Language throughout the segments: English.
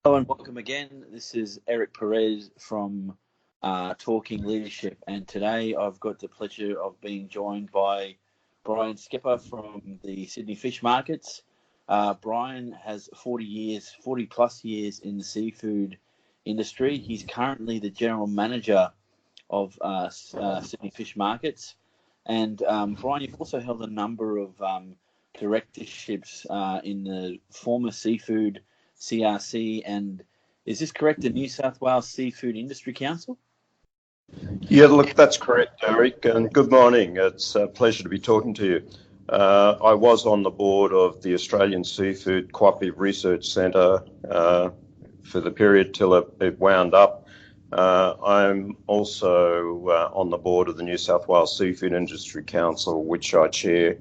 Hello and welcome again. This is Eric Perez from Talking Leadership, and today I've got the pleasure of being joined by Bryan Skepper from the Sydney Fish Markets. Brian has 40 plus years in the seafood industry. He's currently the general manager of Sydney Fish Markets, and Brian, you've also held a number of directorships in the former seafood CRC, and is this correct, the New South Wales Seafood Industry Council? Yeah, look, that's correct, Eric, and good morning. It's a pleasure to be talking to you. I was on the board of the Australian Seafood Cooperative Research Centre for the period till it wound up. I'm also on the board of the New South Wales Seafood Industry Council, which I chair,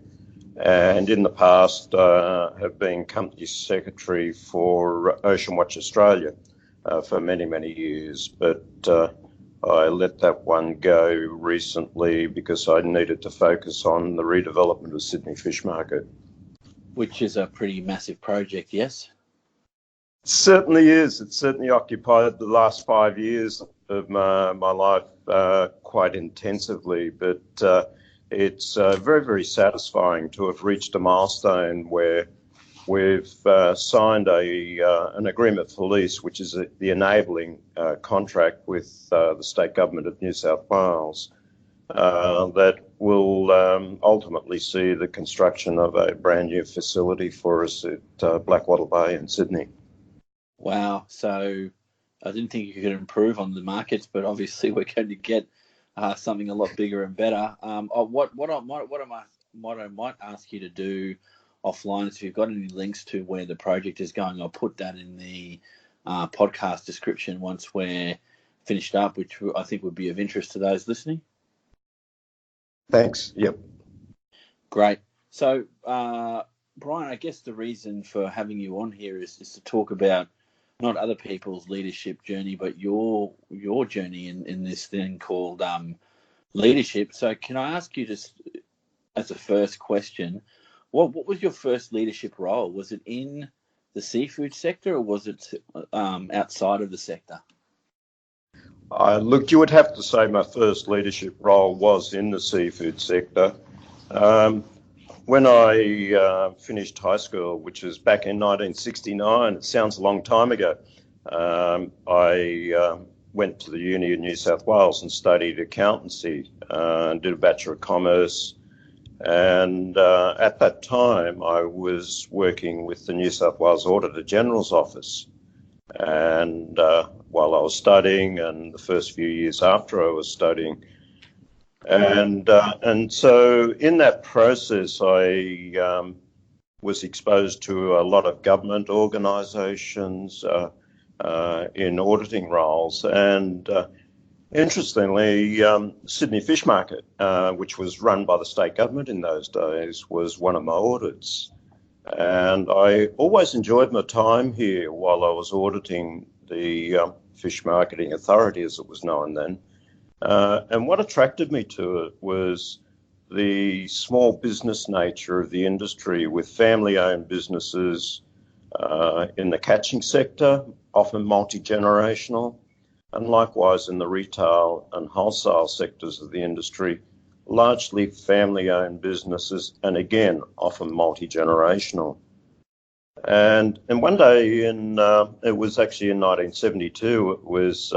and in the past have been company secretary for Ocean Watch Australia for many, many years. But I let that one go recently because I needed to focus on the redevelopment of Sydney Fish Market. Which is a pretty massive project, yes? It certainly is. It certainly occupied the last 5 years of my life quite intensively, but it's very, very satisfying to have reached a milestone where we've signed an agreement for lease, which is the enabling contract with the state government of New South Wales that will ultimately see the construction of a brand new facility for us at Blackwattle Bay in Sydney. Wow. So I didn't think you could improve on the markets, but obviously we're going to get something a lot bigger and better. What I might ask you to do offline is if you've got any links to where the project is going, I'll put that in the podcast description once we're finished up, which I think would be of interest to those listening. Thanks. Yep. Great. So, Brian, I guess the reason for having you on here is to talk about not other people's leadership journey, but your journey in this thing called leadership. So can I ask you, just as a first question, what was your first leadership role? Was it in the seafood sector or was it outside of the sector? Look, you would have to say my first leadership role was in the seafood sector. When I finished high school, which was back in 1969, it sounds a long time ago, I went to the Uni of New South Wales and studied accountancy and did a Bachelor of Commerce. And at that time, I was working with the New South Wales Auditor General's office. And while I was studying, and the first few years after I was studying, and so in that process, I was exposed to a lot of government organisations in auditing roles, and interestingly, Sydney Fish Market, which was run by the state government in those days, was one of my audits. And I always enjoyed my time here while I was auditing the Fish Marketing Authority, as it was known then. And what attracted me to it was the small business nature of the industry, with family-owned businesses in the catching sector, often multi-generational, and likewise in the retail and wholesale sectors of the industry, largely family-owned businesses, and again, often multi-generational. And one day it was actually in 1972, it was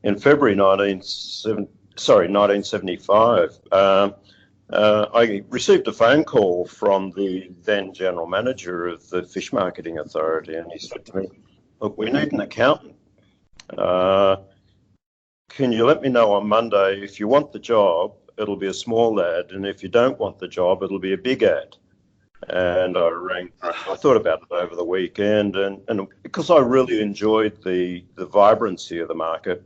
in February 1975, I received a phone call from the then general manager of the Fish Marketing Authority, and he said to me, "Look, we need an accountant. Can you let me know on Monday if you want the job? It'll be a small ad, and if you don't want the job, it'll be a big ad." And I thought about it over the weekend, and because I really enjoyed the vibrancy of the market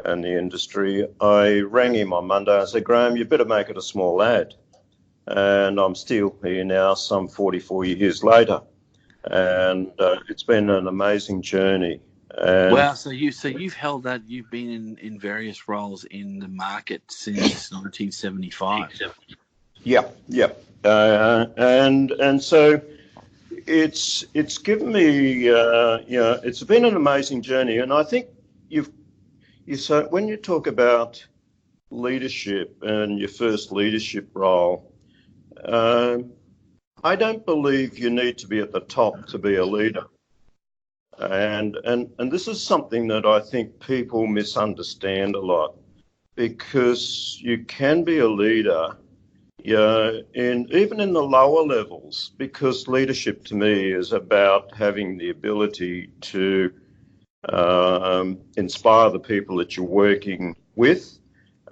and the industry, I rang him on Monday and said, "Graham, you better make it a small ad." And I'm still here now, some 44 years later, and it's been an amazing journey. And wow! So you've held that. You've been in various roles in the market since 1975. Yeah. And so it's given me, it's been an amazing journey, and I think so when you talk about leadership and your first leadership role, I don't believe you need to be at the top to be a leader. And this is something that I think people misunderstand a lot, because you can be a leader, even in the lower levels, because leadership to me is about having the ability to inspire the people that you're working with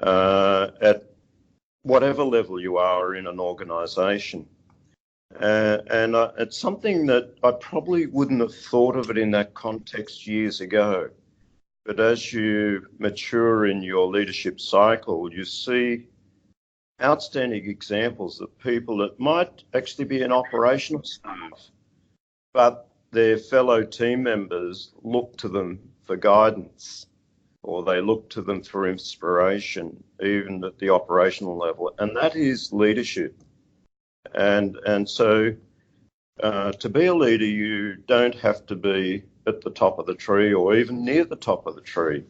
at whatever level you are in an organisation. And it's something that I probably wouldn't have thought of it in that context years ago. But as you mature in your leadership cycle, you see outstanding examples of people that might actually be in operational staff, but their fellow team members look to them for guidance, or they look to them for inspiration, even at the operational level. And that is leadership. And so to be a leader, you don't have to be at the top of the tree or even near the top of the tree.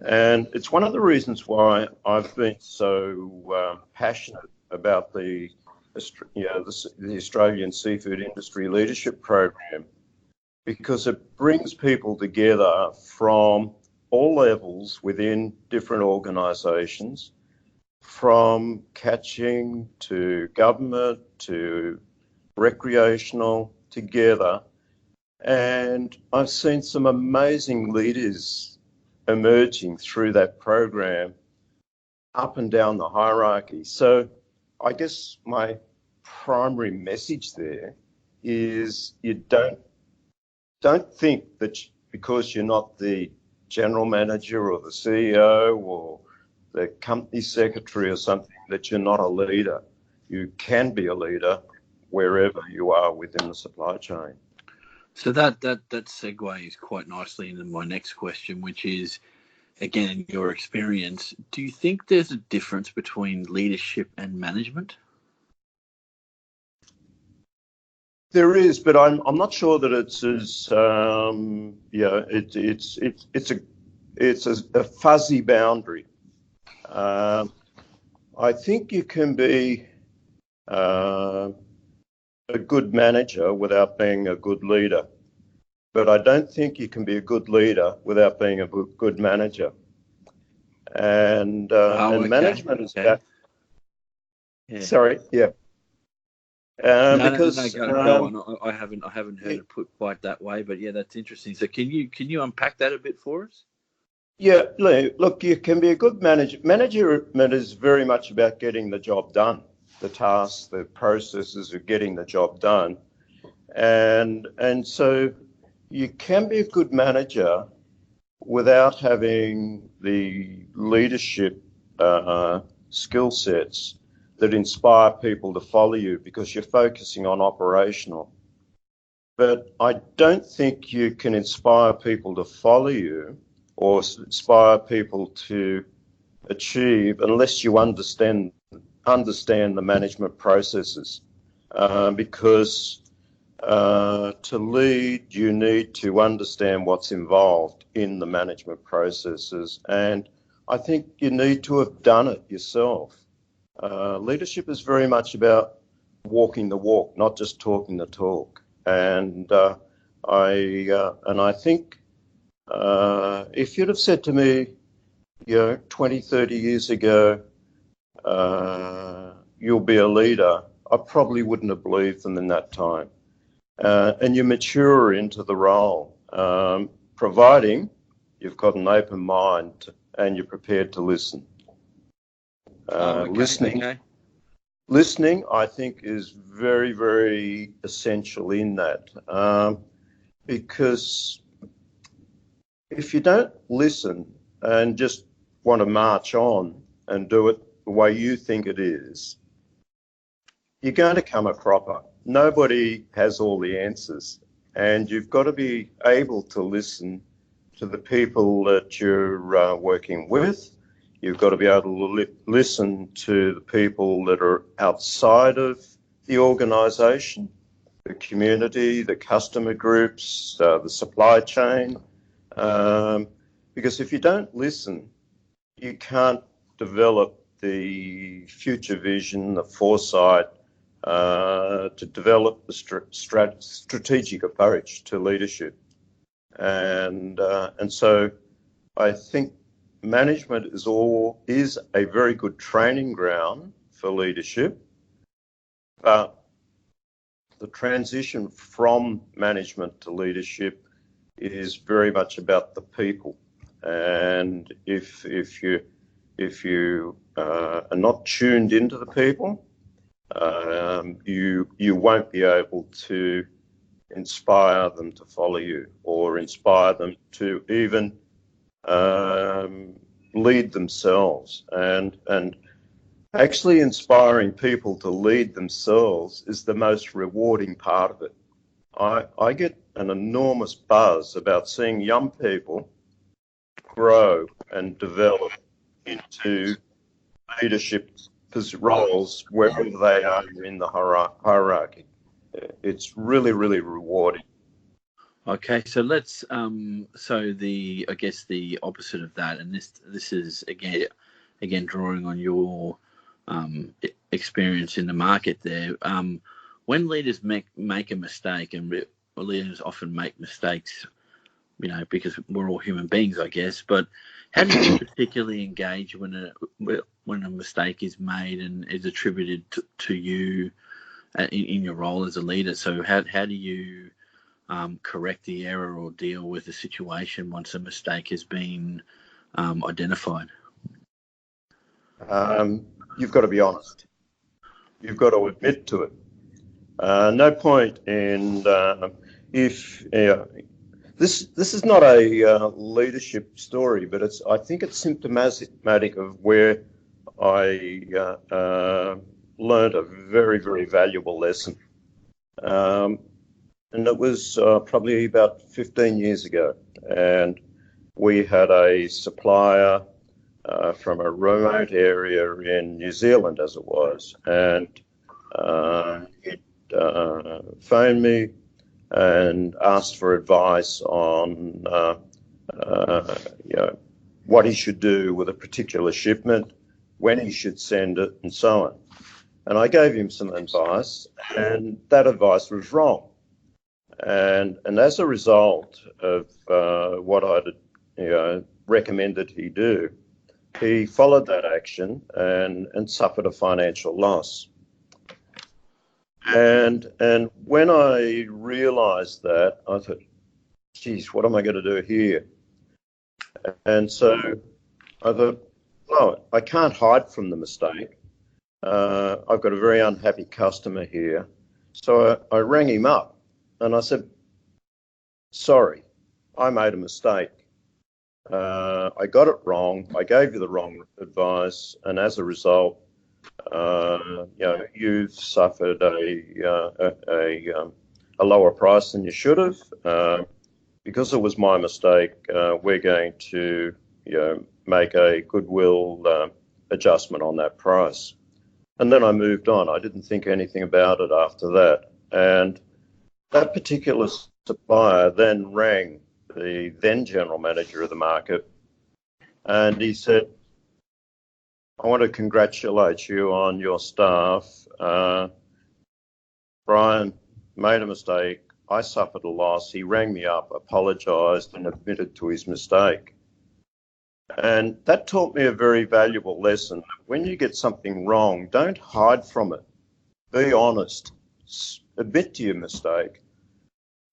And it's one of the reasons why I've been so passionate about the Australian Seafood Industry Leadership Program, because it brings people together from all levels within different organisations, from catching to government to recreational, together. And I've seen some amazing leaders emerging through that program up and down the hierarchy. So I guess my primary message there is you don't think that because you're not the general manager or the CEO or the company secretary or something that you're not a leader. You can be a leader wherever you are within the supply chain. So that segues quite nicely into my next question, which is, again, in your experience, do you think there's a difference between leadership and management? There is, but I'm not sure that it's as it's a fuzzy boundary. I think you can be a good manager without being a good leader, but I don't think you can be a good leader without being a good manager. And management is about. Yeah. Sorry, yeah. Because go on. I haven't heard it put quite that way, but yeah, that's interesting. So can you unpack that a bit for us? Yeah, look, you can be a good manager. Management is very much about getting the job done, the tasks, the processes of getting the job done. And so you can be a good manager without having the leadership skill sets that inspire people to follow you, because you're focusing on operational. But I don't think you can inspire people to follow you or inspire people to achieve unless you understand the management processes. Because to lead, you need to understand what's involved in the management processes. And I think you need to have done it yourself. Leadership is very much about walking the walk, not just talking the talk. And I think if you'd have said to me, 20, 30 years ago, you'll be a leader, I probably wouldn't have believed them in that time. And you mature into the role, providing you've got an open mind and you're prepared to listen. Listening, I think, is very, very essential in that, because if you don't listen and just want to march on and do it the way you think it is, you're going to come a cropper. Nobody has all the answers, and you've got to be able to listen to the people that you're working with. You've got to be able to listen to the people that are outside of the organisation, the community, the customer groups, the supply chain. Because if you don't listen, you can't develop the future vision, the foresight to develop the strategic approach to leadership. And so I think management is a very good training ground for leadership, but the transition from management to leadership is very much about the people. And if you are not tuned into the people, you won't be able to inspire them to follow you, or inspire them to even lead themselves. And actually inspiring people to lead themselves is the most rewarding part of it. I get an enormous buzz about seeing young people grow and develop into leadership roles wherever they are in the hierarchy. It's really, really rewarding. Okay, so let's I guess the opposite of that, and this is again drawing on your experience in the market there. When leaders make a mistake, and leaders often make mistakes, because we're all human beings, I guess. But how do you particularly engage when a mistake is made and is attributed to you in your role as a leader? So how do you correct the error or deal with the situation once a mistake has been identified? You've got to be honest. You've got to admit to it. No point in this is not a leadership story, but I think it's symptomatic of where I learned a very, very valuable lesson. And it was probably about 15 years ago. And we had a supplier from a remote area in New Zealand, as it was. And it phoned me and asked for advice on what he should do with a particular shipment, when he should send it, and so on. And I gave him some advice, and that advice was wrong. And as a result of what I'd recommended he do, he followed that action and suffered a financial loss. And when I realised that, I thought, geez, what am I going to do here? And so I thought, no, I can't hide from the mistake. I've got a very unhappy customer here. So I rang him up and I said, sorry, I made a mistake. I got it wrong. I gave you the wrong advice. And as a result, you've suffered a lower price than you should have. Because it was my mistake, we're going to make a goodwill adjustment on that price. And then I moved on. I didn't think anything about it after that. And that particular supplier then rang the then general manager of the market, and he said, I want to congratulate you on your staff. Brian made a mistake. I suffered a loss. He rang me up, apologised, and admitted to his mistake. And that taught me a very valuable lesson. When you get something wrong, don't hide from it. Be honest. Admit to your mistake.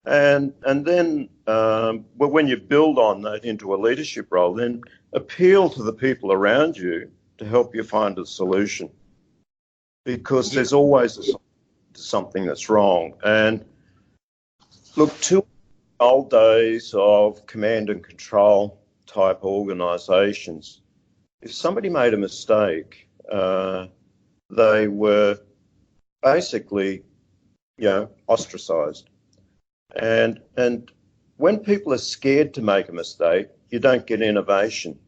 And then when you build on that into a leadership role, then appeal to the people around you to help you find a solution. Because there's always something that's wrong. And look, to old days of command and control type organisations, if somebody made a mistake, they were basically, ostracised. And when people are scared to make a mistake, you don't get innovation.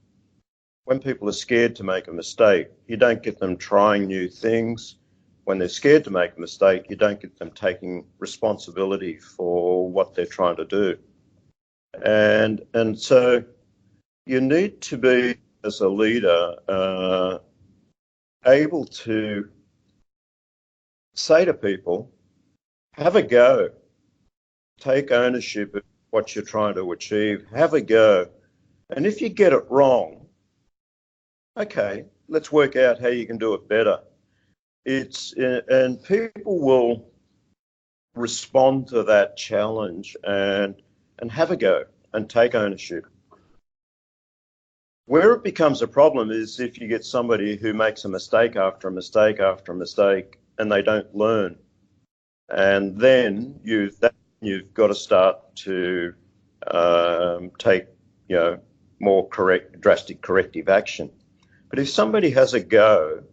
When people are scared to make a mistake, you don't get them trying new things. when they're scared to make a mistake, you don't get them taking responsibility for what they're trying to do. And so you need to be, as a leader, able to say to people, have a go, take ownership of what you're trying to achieve, have a go. And if you get it wrong, okay, let's work out how you can do it better. And people will respond to that challenge and have a go and take ownership. Where it becomes a problem is if you get somebody who makes a mistake after a mistake after a mistake and they don't learn. And then you've got to start to take, more drastic corrective action. But if somebody has a go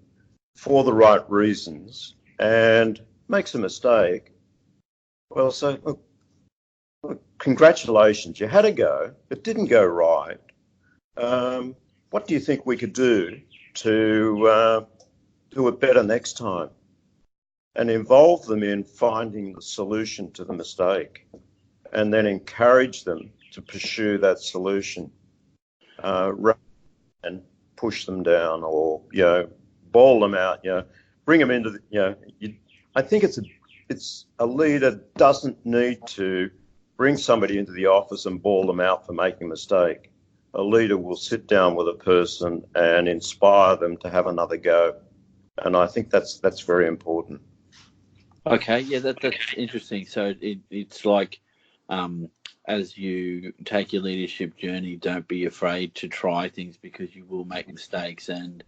for the right reasons and makes a mistake, well, so look, congratulations, you had a go, it didn't go right. What do you think we could do to do it better next time? And involve them in finding the solution to the mistake, and then encourage them to pursue that solution, rather than push them down or ball them out. Bring them into I think it's a leader doesn't need to bring somebody into the office and ball them out for making a mistake. A leader will sit down with a person and inspire them to have another go, and I think that's very important. Okay, yeah, that's interesting. So it's like, as you take your leadership journey, don't be afraid to try things because you will make mistakes. And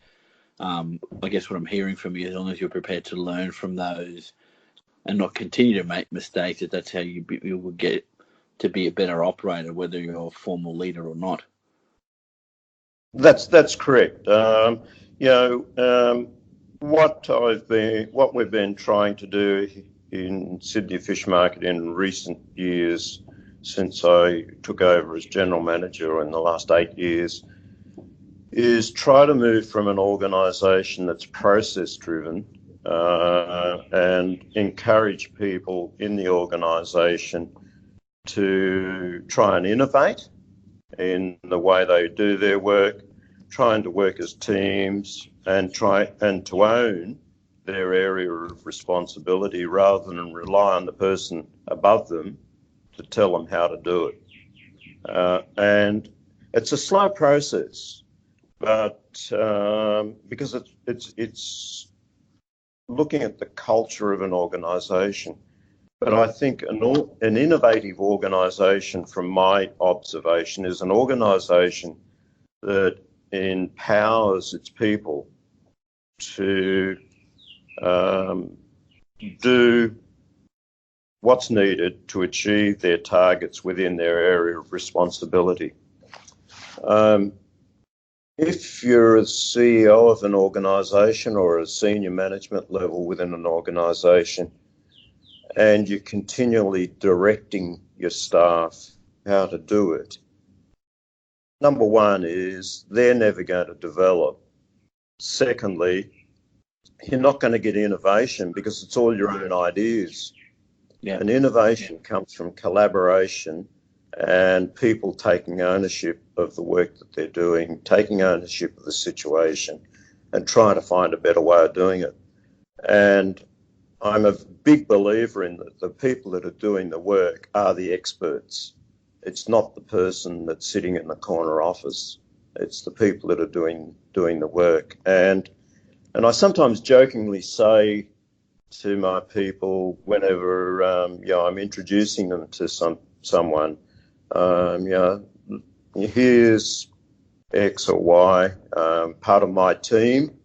I guess what I'm hearing from you, as long as you're prepared to learn from those and not continue to make mistakes, that's how you will get to be a better operator, whether you're a formal leader or not. That's correct. What we've been trying to do in Sydney Fish Market in recent years, since I took over as general manager in the last 8 years, is try to move from an organisation that's process driven and encourage people in the organisation to try and innovate in the way they do their work, trying to work as teams and to own their area of responsibility rather than rely on the person above them to tell them how to do it. And it's a slow process, but because it's looking at the culture of an organisation. But I think an innovative organisation, from my observation, is an organisation that empowers its people to do what's needed to achieve their targets within their area of responsibility. If you're a CEO of an organisation or a senior management level within an organisation, and you're continually directing your staff how to do it, number one is they're never going to develop. Secondly, you're not going to get innovation because it's all your own ideas. Yeah. And innovation comes from collaboration and people taking ownership of the work that they're doing, taking ownership of the situation and trying to find a better way of doing it. And I'm a big believer in that the people that are doing the work are the experts. It's not the person that's sitting in the corner office. It's the people that are doing the work. And I sometimes jokingly say to my people whenever I'm introducing them to someone, here's X or Y, part of my team.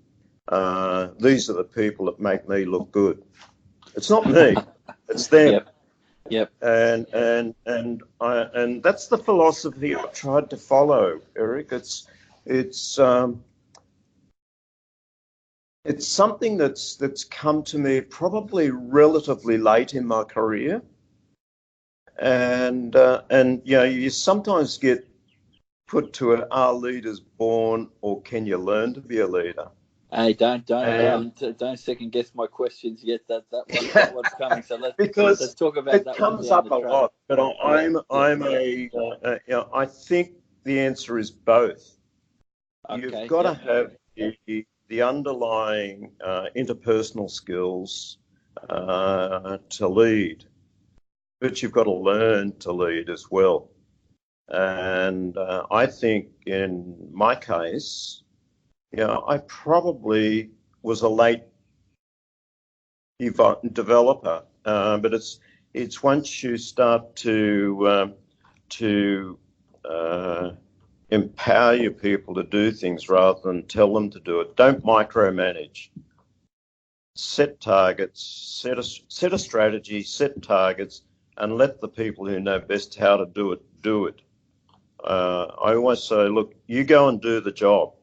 These are the people that make me look good. It's not me, it's them. Yep. And that's the philosophy I've tried to follow, Eric. It's something that's come to me probably relatively late in my career, and you sometimes get put to are leaders born or can you learn to be a leader? Hey, don't And don't second guess my questions yet. That one's coming. So let's because talk about it that one comes down up the a track. lot, but Yeah. I think the answer is both. You've Okay. got to Yep. have the underlying interpersonal skills to lead, but you've got to learn to lead as well. And I think in my case, I probably was a late developer, but it's once you start to empower your people to do things rather than tell them to do it. Don't micromanage. Set targets, set a strategy, set targets, and let the people who know best how to do it. I always say, look, you go and do the job.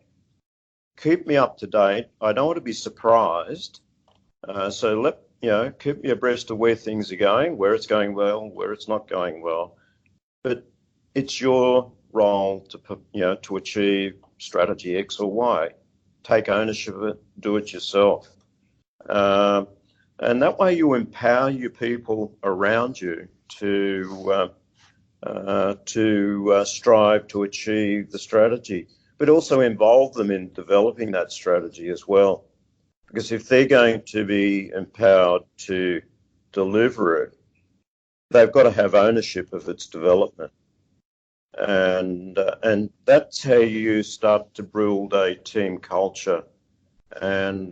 Keep me up to date. I don't want to be surprised. So keep me abreast of where things are going, where it's going well, where it's not going well. But it's your role to achieve strategy X or Y. Take ownership of it. Do it yourself. And that way you empower your people around you to strive to achieve the strategy, but also involve them in developing that strategy as well. Because if they're going to be empowered to deliver it, they've got to have ownership of its development. And that's how you start to build a team culture and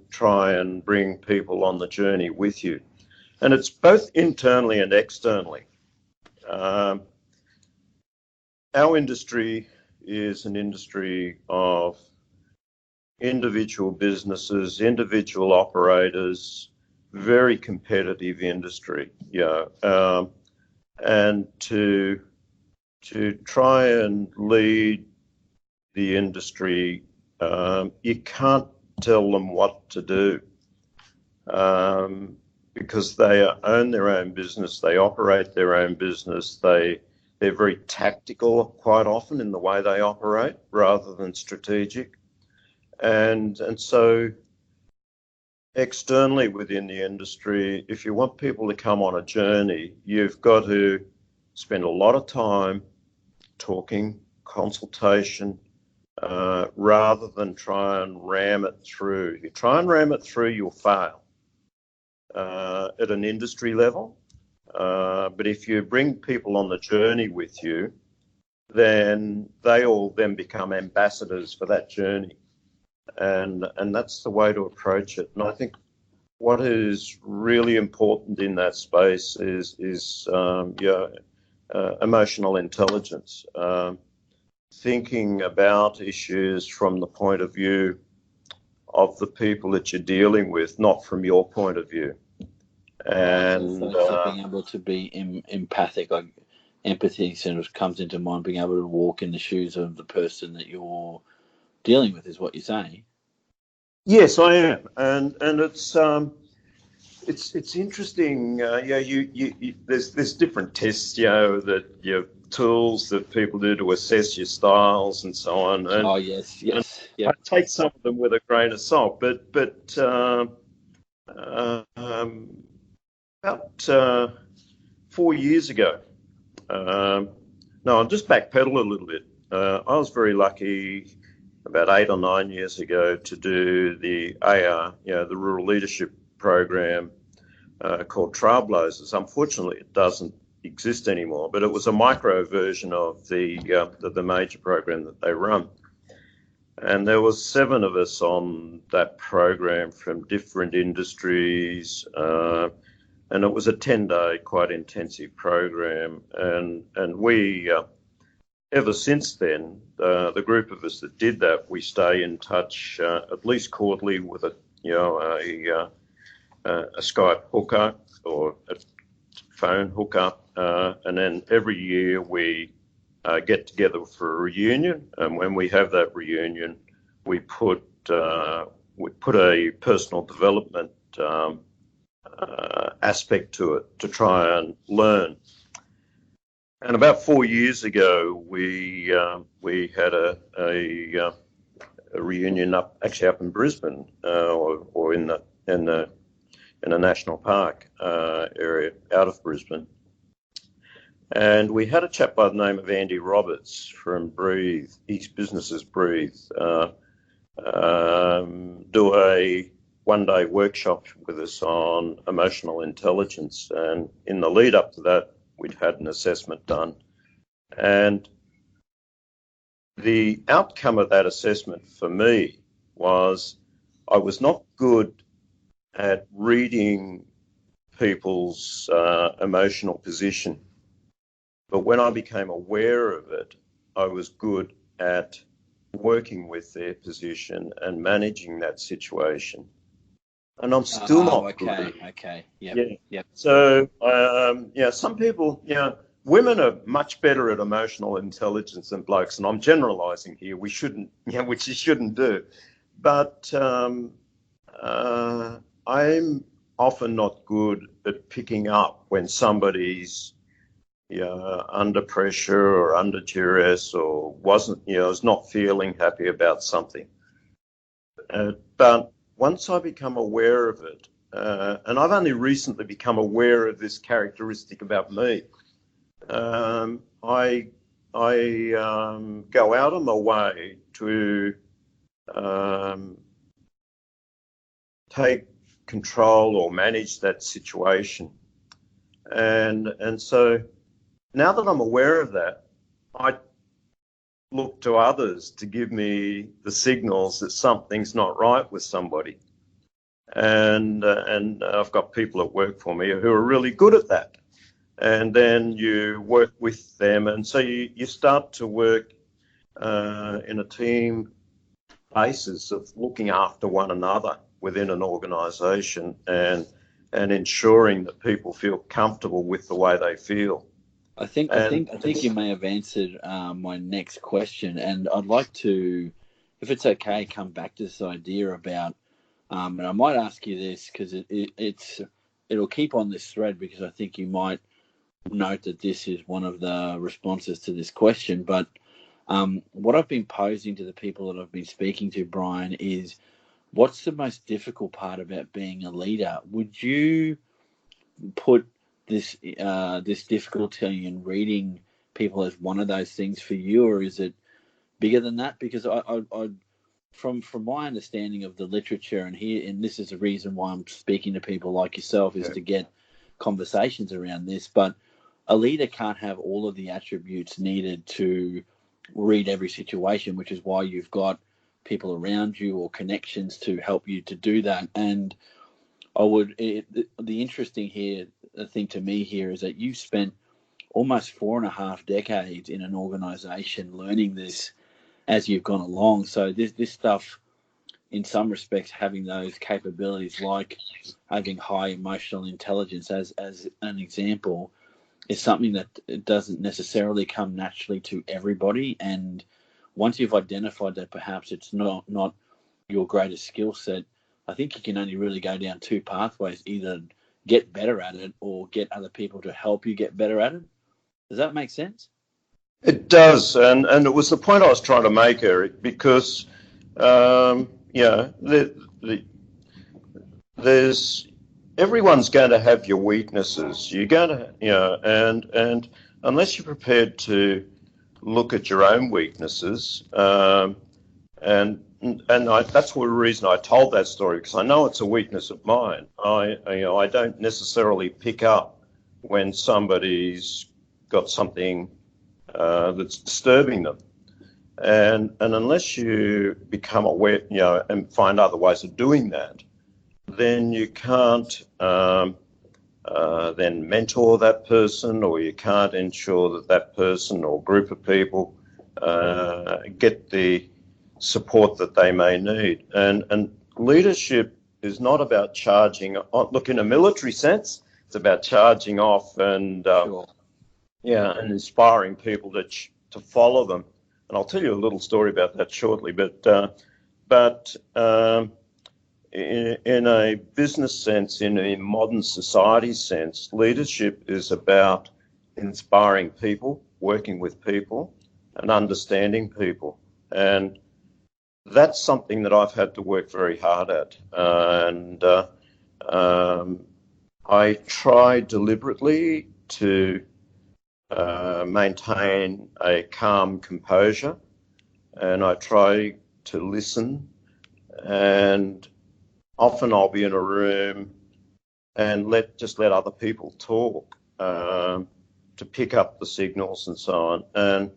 try and bring people on the journey with you. And it's both internally and externally. Our industry is an industry of individual businesses, individual operators, very competitive industry. And to try and lead the industry, you can't tell them what to do because they own their own business, they operate their own business, they're very tactical quite often in the way they operate rather than strategic. And so externally within the industry, if you want people to come on a journey, you've got to spend a lot of time talking, consultation, rather than try and ram it through. If you try and ram it through, you'll fail at an industry level. But if you bring people on the journey with you, then they all then become ambassadors for that journey. And that's the way to approach it. And I think what is really important in that space is emotional intelligence, thinking about issues from the point of view of the people that you're dealing with, not from your point of view. And So being able to be empathic, like empathy sort of comes into mind. Being able to walk in the shoes of the person that you're dealing with is what you're saying. yes, I am, and it's interesting. There's different tests, that tools that people do to assess your styles and so on. And, Oh yes, and yeah. I take some of them with a grain of salt, but about 4 years ago. No, I'll just backpedal a little bit. I was very lucky about 8 or 9 years ago to do the AR, the Rural Leadership Program called Trailblazers. Unfortunately, it doesn't exist anymore, but it was a micro version of the major program that they run. And there was 7 of us on that program from different industries, and it was a 10-day, quite intensive program. And we, ever since then, the group of us that did that, we stay in touch at least quarterly with a Skype hookup or a phone hookup, and then every year we get together for a reunion. And when we have that reunion, we put a personal development aspect to it to try and learn. And about 4 years ago, we had a reunion up in Brisbane, or in a national park area out of Brisbane. And we had a chap by the name of Andy Roberts from Breathe, his business is Breathe, do a one-day workshop with us on emotional intelligence. And in the lead up to that, we'd had an assessment done. And the outcome of that assessment for me was I was not good at reading people's emotional position. But when I became aware of it, I was good at working with their position and managing that situation. And I'm still not good at it. Okay. Yep. So, some people, women are much better at emotional intelligence than blokes, and I'm generalising here. We shouldn't, which you shouldn't do. But I'm often not good at picking up when somebody's under pressure or under duress or is not feeling happy about something. But once I become aware of it, and I've only recently become aware of this characteristic about me, I go out of my way to take control or manage that situation. And so now that I'm aware of that, I look to others to give me the signals that something's not right with somebody. And I've got people at work for me who are really good at that. And then you work with them. And so you start to work in a team basis of looking after one another within an organisation and ensuring that people feel comfortable with the way they feel. I think you may have answered my next question, and I'd like to, if it's okay, come back to this idea about, and I might ask you this because it'll keep on this thread, because I think you might note that this is one of the responses to this question. But what I've been posing to the people that I've been speaking to, Brian, is what's the most difficult part about being a leader? Would you put this difficulty in reading people as one of those things for you, or is it bigger than that? Because I from my understanding of the literature, and this is the reason why I'm speaking to people like yourself, is to get conversations around this. But a leader can't have all of the attributes needed to read every situation, which is why you've got people around you or connections to help you to do that. And the interesting thing to me here is that you spent almost 4.5 decades in an organization learning this as you've gone along. So this stuff, in some respects, having those capabilities, like having high emotional intelligence as an example, is something that doesn't necessarily come naturally to everybody. And once you've identified that perhaps it's not your greatest skill set, I think you can only really go down two pathways: either get better at it or get other people to help you get better at it. Does that make sense? It does, and it was the point I was trying to make, Eric, because there's everyone's going to have your weaknesses. You're going to, and unless you're prepared to look at your own weaknesses, and that's the reason I told that story, because I know it's a weakness of mine. I don't necessarily pick up when somebody's got something that's disturbing them, and unless you become aware, and find other ways of doing that, then you can't then mentor that person, or you can't ensure that person or group of people get the support that they may need. And leadership is not about charging. Look, in a military sense, it's about charging off and and inspiring people to follow them. And I'll tell you a little story about that shortly. But in a business sense, in a modern society sense, leadership is about inspiring people, working with people, and understanding people. And that's something that I've had to work very hard at. And I try deliberately to maintain a calm composure, and I try to listen. And often I'll be in a room and let other people talk to pick up the signals and so on. And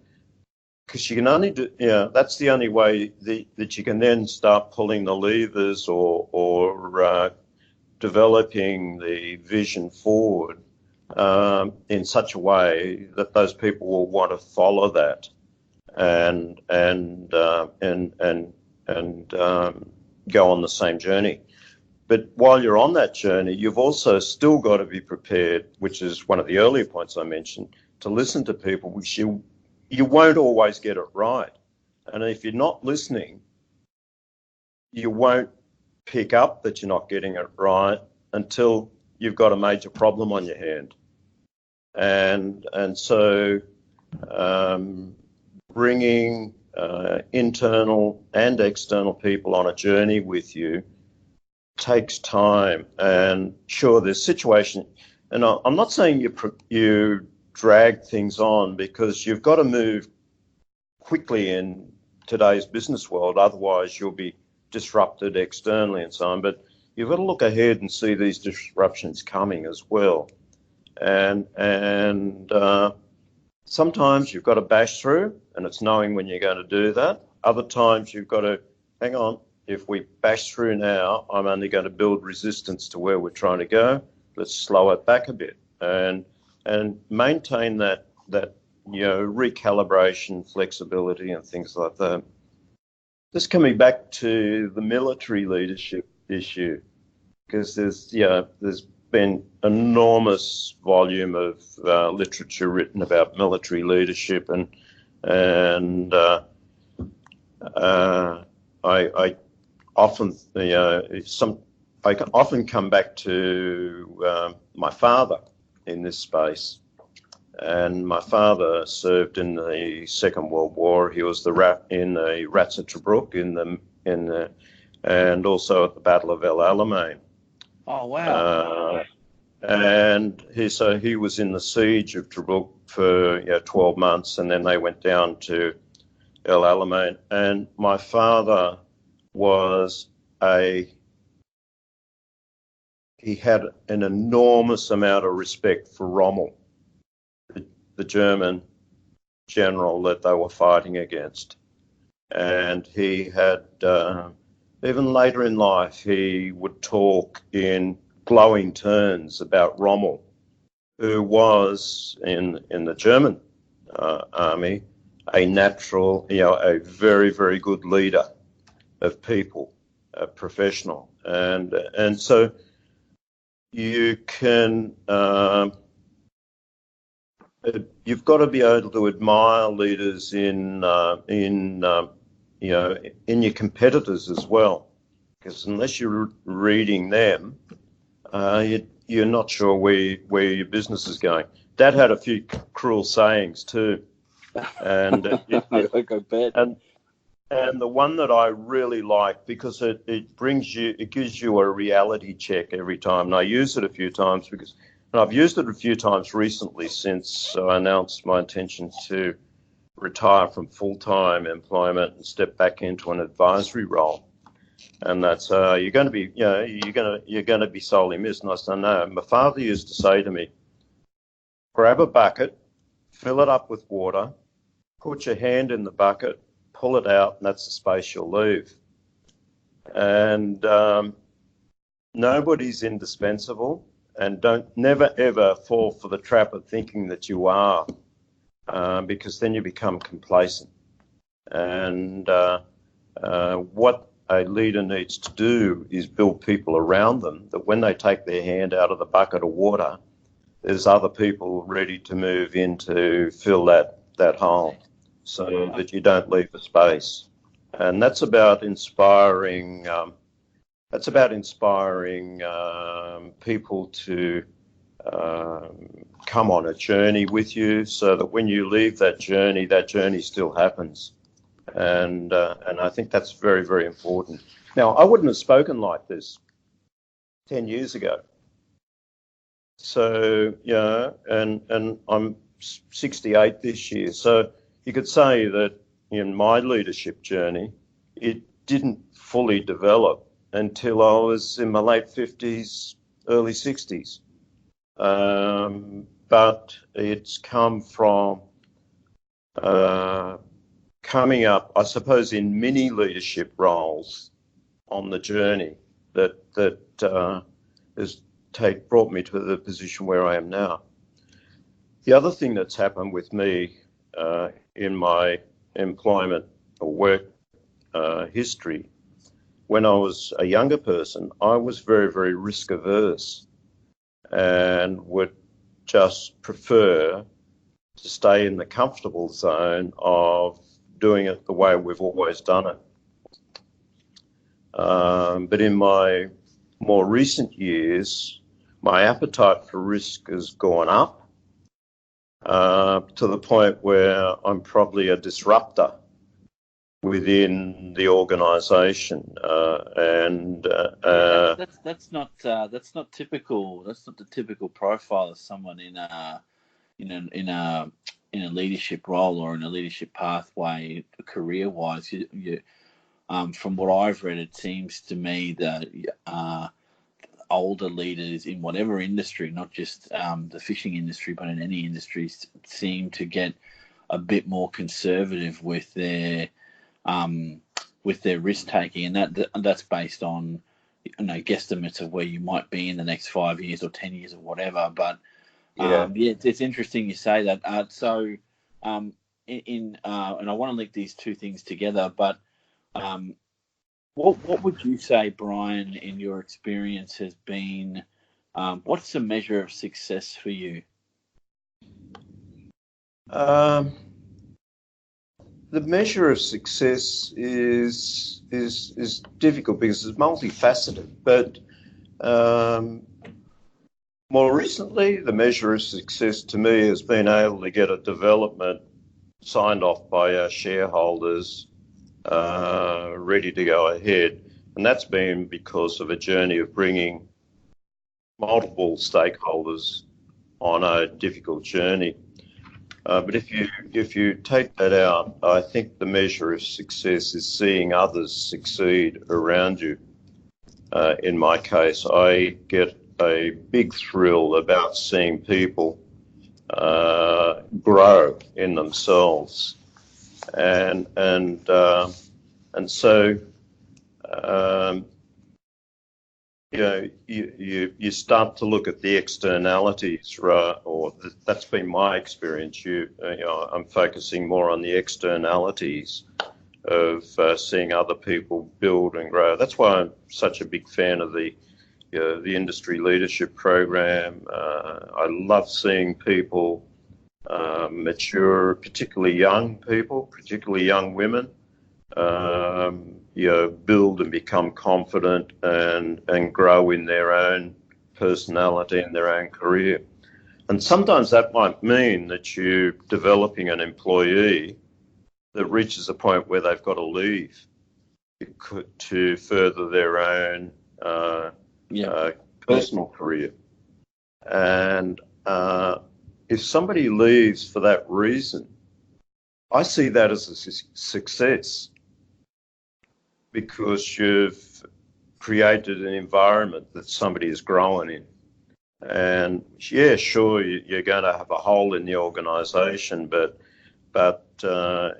because you can only do, that's the only way that you can then start pulling the levers or developing the vision forward in such a way that those people will want to follow that and go on the same journey. But while you're on that journey, you've also still got to be prepared, which is one of the earlier points I mentioned, to listen to people, which you won't always get it right. And if you're not listening, you won't pick up that you're not getting it right until you've got a major problem on your hand. And so bringing internal and external people on a journey with you takes time. And sure, there's situation, and I'm not saying you drag things on, because you've got to move quickly in today's business world, otherwise you'll be disrupted externally and so on. But you've got to look ahead and see these disruptions coming as well. And sometimes you've got to bash through, and it's knowing when you're going to do that. Other times you've got to, hang on, if we bash through now, I'm only going to build resistance to where we're trying to go. Let's slow it back a bit and maintain that recalibration, flexibility, and things like that. This coming back to the military leadership issue, because there's been enormous volume of literature written about military leadership, and I often I can often come back to my father in this space. And my father served in the Second World War. He was in the Rats at Tobruk and also at the Battle of El Alamein. Oh wow! And he was in the siege of Tobruk for 12 months, and then they went down to El Alamein. And my father he had an enormous amount of respect for Rommel, the German general that they were fighting against. And he had, even later in life, he would talk in glowing terms about Rommel, who was in the German army a natural, a very, very good leader of people, a professional. And so you can, you've got to be able to admire leaders in your competitors as well, because unless you're reading them, you're not sure where your business is going. Dad had a few cruel sayings too, and and the one that I really like, because it gives you a reality check every time, and I use it a few times and I've used it a few times recently since I announced my intention to retire from full-time employment and step back into an advisory role. And that's you're going to be sorely missed. And I said, no. My father used to say to me, grab a bucket, fill it up with water, put your hand in the bucket, pull it out, and that's the space you'll leave. And nobody's indispensable. And never ever fall for the trap of thinking that you are, because then you become complacent. And what a leader needs to do is build people around them that when they take their hand out of the bucket of water, there's other people ready to move in to fill that hole, so that you don't leave the space. And that's about inspiring. That's about inspiring people to come on a journey with you, so that when you leave that journey still happens. and I think that's very, very important. Now, I wouldn't have spoken like this 10 years ago. So, and I'm 68 this year. So you could say that in my leadership journey, it didn't fully develop until I was in my late 50s, early 60s. But it's come from coming up, I suppose, in many leadership roles on the journey that has brought me to the position where I am now. The other thing that's happened with me in my employment or work history, when I was a younger person, I was very, very risk averse and would just prefer to stay in the comfortable zone of doing it the way we've always done it. But in my more recent years, my appetite for risk has gone up to the point where I'm probably a disruptor within the organisation, that's not typical. That's not the typical profile of someone in a leadership role or in a leadership pathway, career wise. From what I've read, it seems to me that older leaders in whatever industry, not just the fishing industry, but in any industry, seem to get a bit more conservative with their risk taking, and that's based on guesstimates of where you might be in the next 5 years or 10 years or whatever. But it's interesting you say that. And I want to link these two things together, but what would you say, Brian, in your experience has been, what's the measure of success for you? The measure of success is difficult because it's multifaceted, but more recently, the measure of success to me has been able to get a development signed off by our shareholders, ready to go ahead. And that's been because of a journey of bringing multiple stakeholders on a difficult journey. But if you take that out, I think the measure of success is seeing others succeed around you. In my case, I get a big thrill about seeing people grow in themselves, and so you start to look at the externalities, right? Or that's been my experience. I'm focusing more on the externalities of seeing other people build and grow. That's why I'm such a big fan of the industry leadership program. I love seeing people mature, particularly young people, particularly young women, build and become confident and grow in their own personality and their own career. And sometimes that might mean that you're developing an employee that reaches a point where they've got to leave to further their own personal career. And if somebody leaves for that reason, I see that as a success, because you've created an environment that somebody is growing in. And yeah, sure, you're going to have a hole in the organisation, but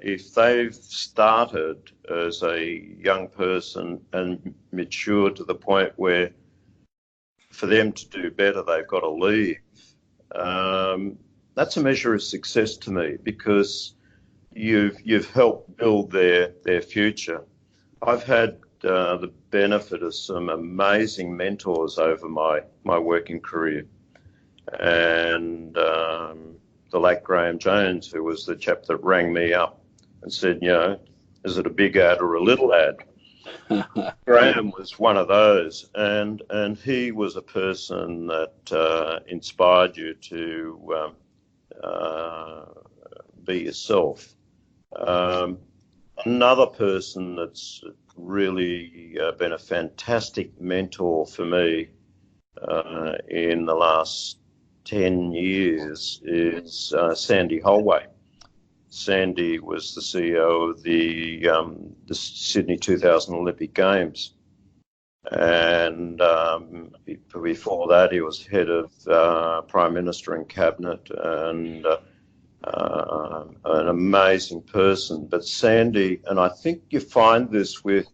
if they've started as a young person and matured to the point where for them to do better, they've got to leave, that's a measure of success to me, because you've helped build their future. I've had the benefit of some amazing mentors over my working career, and the late Graham Jones, who was the chap that rang me up and said, is it a big ad or a little ad? Graham was one of those, and he was a person that inspired you to be yourself. Another person that's really been a fantastic mentor for me in the last 10 years is Sandy Holway. Sandy was the CEO of the Sydney 2000 Olympic Games. And before that, he was head of Prime Minister and Cabinet, and an amazing person. But Sandy, and I think you find this with,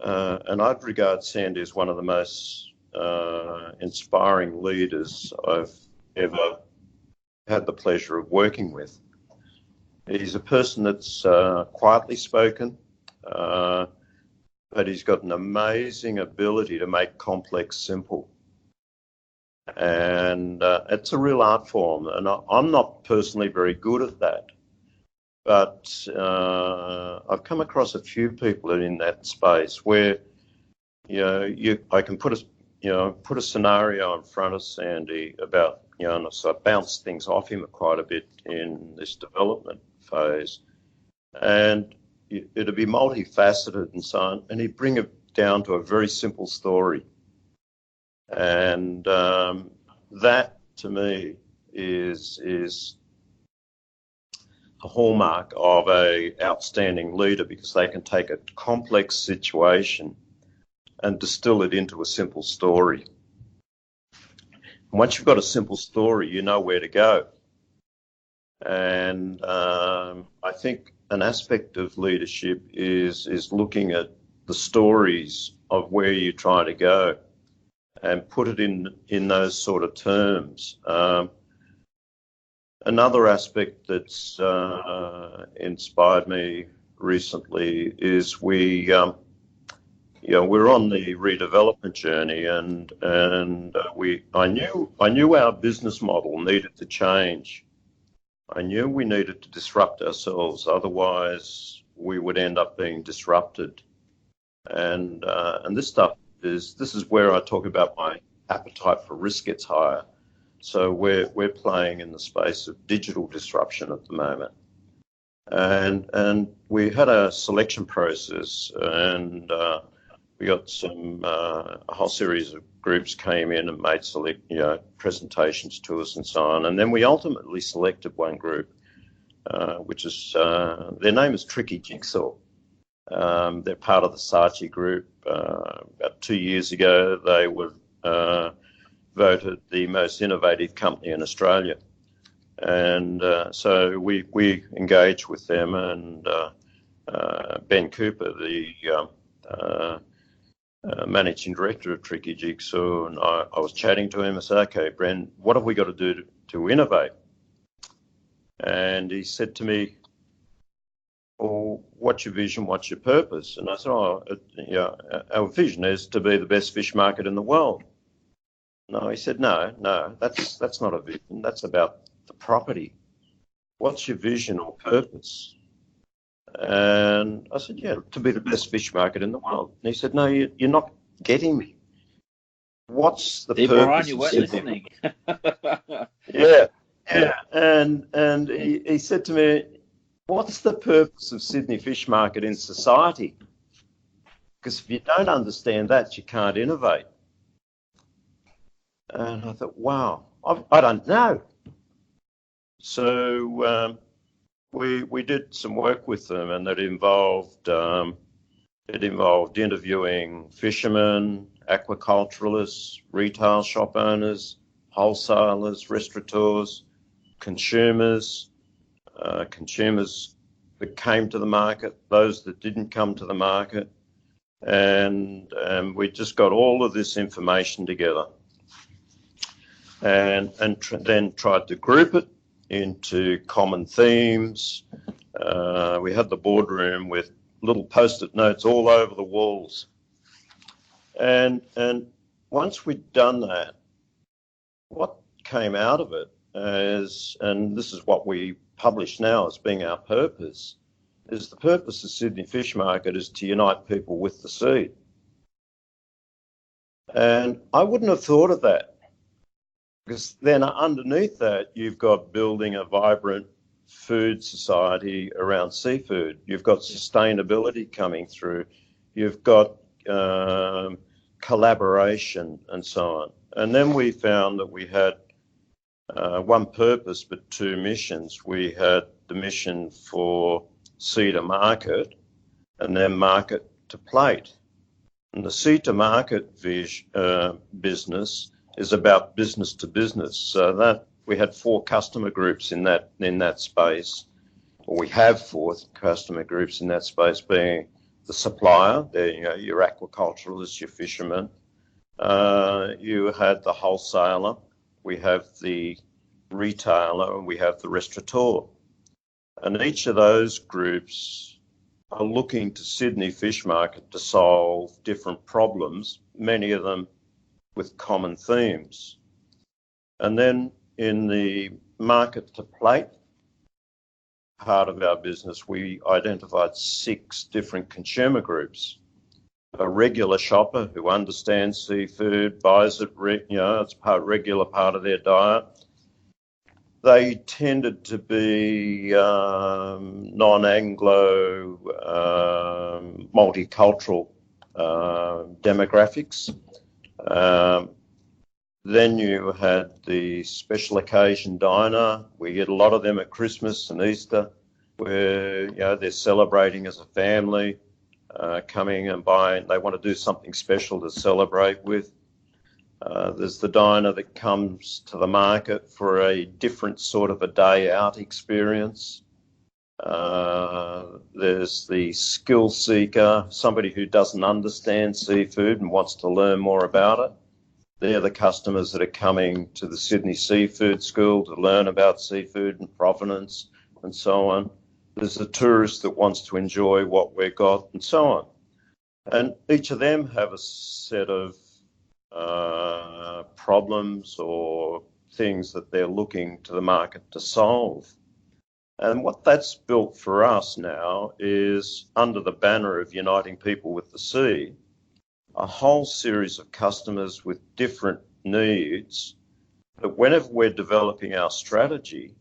and I'd regard Sandy as one of the most inspiring leaders I've ever had the pleasure of working with. He's a person that's quietly spoken, but he's got an amazing ability to make complex simple. And it's a real art form, and I'm not personally very good at that. But I've come across a few people in that space where, I can put a scenario in front of Sandy about, and so I bounce things off him quite a bit in this development phase, and it'll be multifaceted and so on, and he'd bring it down to a very simple story. And that, to me, is a hallmark of a outstanding leader, because they can take a complex situation and distill it into a simple story. And once you've got a simple story, you know where to go. And I think an aspect of leadership is looking at the stories of where you're trying to go and put it in those sort of terms. Another aspect that's inspired me recently is we're on the redevelopment journey, and I knew our business model needed to change. I knew we needed to disrupt ourselves, otherwise we would end up being disrupted. And this is where I talk about my appetite for risk gets higher. So we're playing in the space of digital disruption at the moment. And we had a selection process, and we got a whole series of groups came in and made presentations to us and so on. And then we ultimately selected one group, which is, their name is Tricky Jigsaw. They're part of the Saatchi group. About 2 years ago, they were voted the most innovative company in Australia. And so we engaged with them, and Ben Cooper, the managing director of Tricky Jigsaw, and I was chatting to him. I said, "Okay, Bren, what have we got to do to innovate?" And he said to me, "Well, what's your vision? What's your purpose?" And I said, "Our vision is to be the best fish market in the world." No, he said, no, that's not a vision. That's about the property. What's your vision or purpose? And I said, "Yeah, to be the best fish market in the world." And he said, "No, you're not getting me. What's the purpose?" Brian, you weren't listening. Yeah. And he said to me, "What's the purpose of Sydney Fish Market in society? Because if you don't understand that, you can't innovate." And I thought, wow, I don't know. So we did some work with them, and that involved interviewing fishermen, aquaculturalists, retail shop owners, wholesalers, restaurateurs, consumers that came to the market, those that didn't come to the market, and we just got all of this information together, and then tried to group it into common themes. We had the boardroom with little post-it notes all over the walls, and once we'd done that, what came out of it is, and this is what we publish now as being our purpose, is the purpose of Sydney Fish Market is to unite people with the sea. And I wouldn't have thought of that, because then underneath that, you've got building a vibrant food society around seafood. You've got sustainability coming through. You've got collaboration and so on. And then we found that we had one purpose but two missions. We had the mission for sea to market and then market to plate. And the sea to market business is about business to business. So that we had four customer groups in that space, or we have four customer groups in that space, being the supplier, your aquaculturalists, your fishermen. You had the wholesaler, we have the retailer, and we have the restaurateur. And each of those groups are looking to Sydney Fish Market to solve different problems, many of them with common themes. And then in the market to plate part of our business, we identified 6 different consumer groups. A regular shopper who understands seafood, buys it, it's a regular part of their diet. They tended to be non-Anglo, multicultural demographics. Then you had the special occasion diner. We get a lot of them at Christmas and Easter, where they're celebrating as a family, coming and buying. They want to do something special to celebrate with. There's the diner that comes to the market for a different sort of a day out experience. There's the skill seeker, somebody who doesn't understand seafood and wants to learn more about it. They're the customers that are coming to the Sydney Seafood School to learn about seafood and provenance and so on. There's the tourist that wants to enjoy what we've got and so on. And each of them have a set of problems or things that they're looking to the market to solve. And what that's built for us now is, under the banner of Uniting People with the Sea, a whole series of customers with different needs that whenever we're developing our strategy,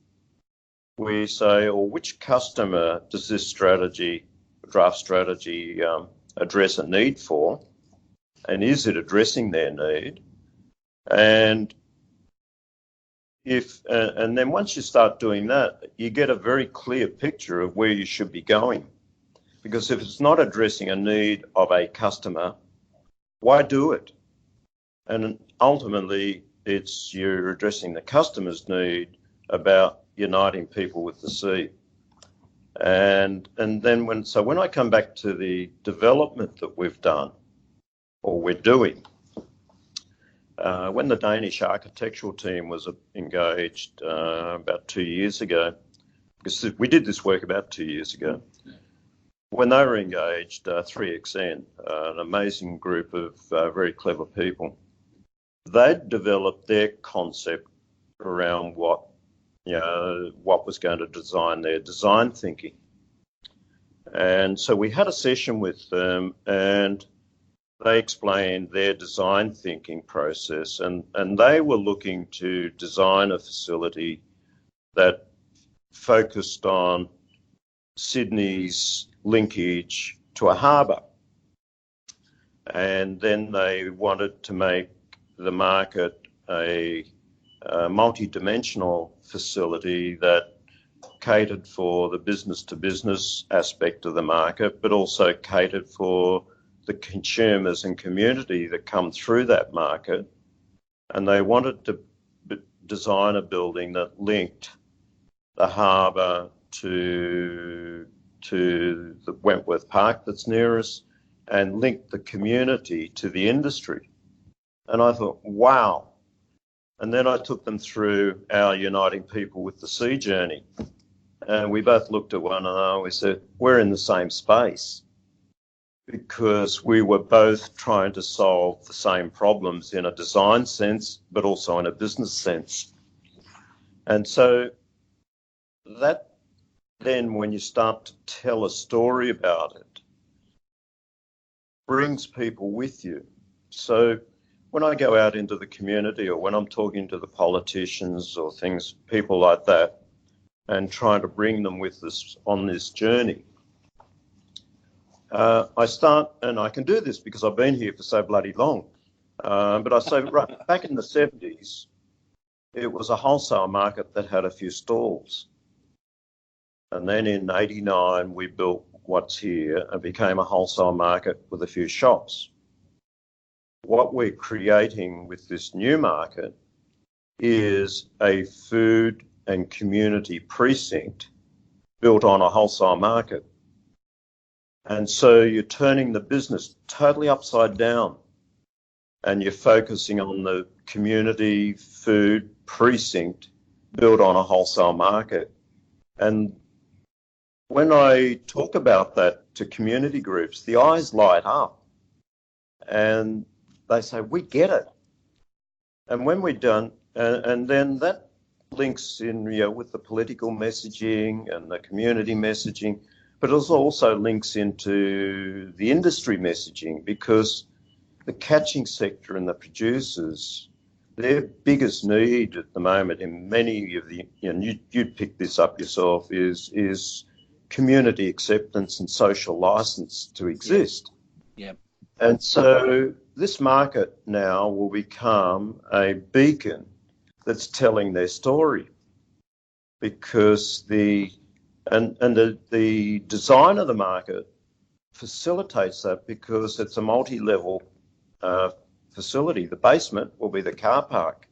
we say, well, which customer does this draft strategy address a need for? And is it addressing their need? And then once you start doing that, you get a very clear picture of where you should be going. Because if it's not addressing a need of a customer, why do it? And ultimately, you're addressing the customer's need about uniting people with the sea. And then when I come back to the development that we've done, or we're doing, when the Danish architectural team was engaged about 2 years ago, because we did this work about 2 years ago, when they were engaged, 3XN, an amazing group of very clever people, they'd developed their concept around what was going to design their design thinking. And so we had a session with them, and they explained their design thinking process, and they were looking to design a facility that focused on Sydney's linkage to a harbour. And then they wanted to make the market a multi-dimensional facility that catered for the business-to-business aspect of the market, but also catered for the consumers and community that come through that market. And they wanted to design a building that linked the harbour to the Wentworth Park that's near us, and linked the community to the industry. And I thought, wow. And then I took them through our Uniting People with the Sea journey. And we both looked at one another and we said, we're in the same space, because we were both trying to solve the same problems in a design sense, but also in a business sense. And so that then, when you start to tell a story about it, brings people with you. So when I go out into the community, or when I'm talking to the politicians or people like that, and trying to bring them with us on this journey. I start, and I can do this because I've been here for so bloody long, but I say right back in the 70s, it was a wholesale market that had a few stalls. And then in 89, we built what's here and became a wholesale market with a few shops. What we're creating with this new market is a food and community precinct built on a wholesale market. And so you're turning the business totally upside down and you're focusing on the community food precinct built on a wholesale market. And when I talk about that to community groups, the eyes light up and they say, we get it. And when we're done, and then that links in with the political messaging and the community messaging, but it also links into the industry messaging, because the catching sector and the producers, their biggest need at the moment in many of the, you'd pick this up yourself, is community acceptance and social license to exist. Yep. And so this market now will become a beacon that's telling their story, because the design of the market facilitates that, because it's a multi-level facility. The basement will be the car park.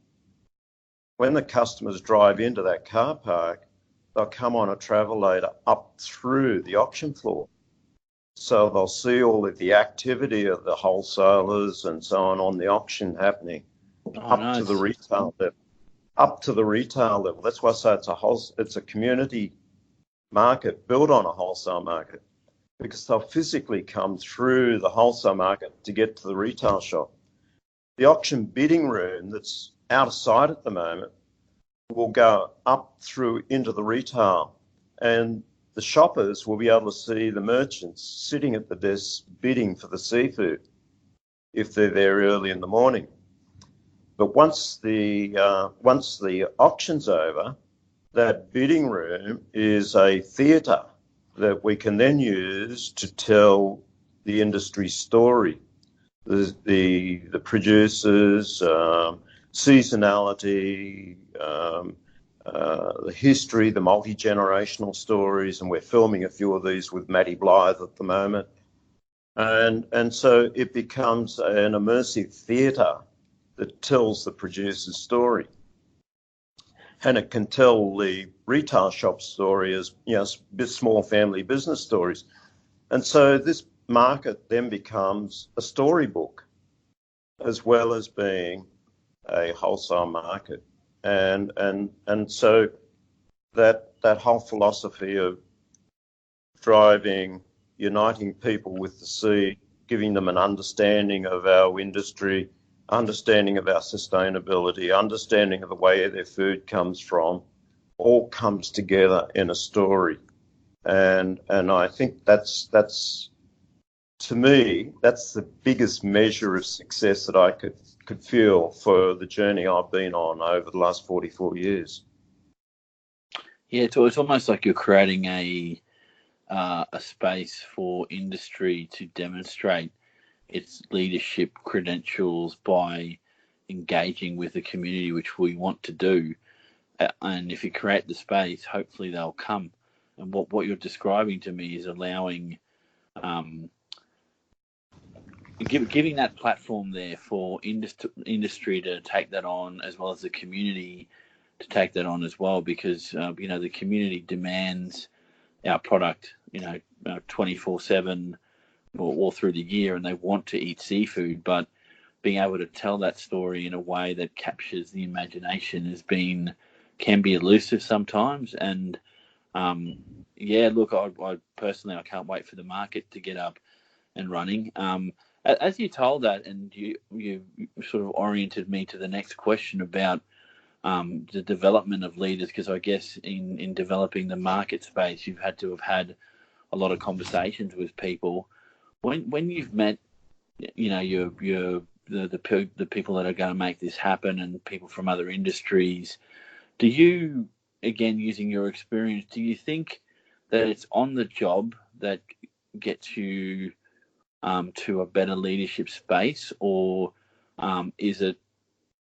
When the customers drive into that car park, they'll come on a travelator up through the auction floor. So they'll see all of the activity of the wholesalers and so on the auction happening to the retail level. Up to the retail level. That's why I say it's a community market built on a wholesale market, because they'll physically come through the wholesale market to get to the retail shop. The auction bidding room that's out of sight at the moment will go up through into the retail, and the shoppers will be able to see the merchants sitting at the desk bidding for the seafood if they're there early in the morning. But once the auction's over, that bidding room is a theatre that we can then use to tell the industry story, the producers, seasonality, the history, the multi-generational stories, and we're filming a few of these with Matty Blythe at the moment. And so it becomes an immersive theatre that tells the producer's story. And it can tell the retail shop story as, small family business stories. And so this market then becomes a storybook as well as being a wholesale market. And so that whole philosophy of driving, uniting people with the sea, giving them an understanding of our industry, understanding of our sustainability, understanding of the way their food comes from, all comes together in a story. And I think that's to me, that's the biggest measure of success that I could feel for the journey I've been on over the last 44 years. Yeah, it's almost like you're creating a space for industry to demonstrate its leadership credentials by engaging with the community, which we want to do. And if you create the space, hopefully they'll come. And what you're describing to me is allowing, giving that platform there for industry to take that on, as well as the community to take that on as well, because the community demands our product 24/7 or all through the year, and they want to eat seafood, but being able to tell that story in a way that captures the imagination can be elusive sometimes. And look, I personally, I can't wait for the market to get up and running. As you told that, and you sort of oriented me to the next question about the development of leaders, because I guess in developing the market space, you've had to have had a lot of conversations with people. When you've met, the people that are going to make this happen, and people from other industries, do you again, using your experience, do you think that it's on the job that gets you to a better leadership space, or is it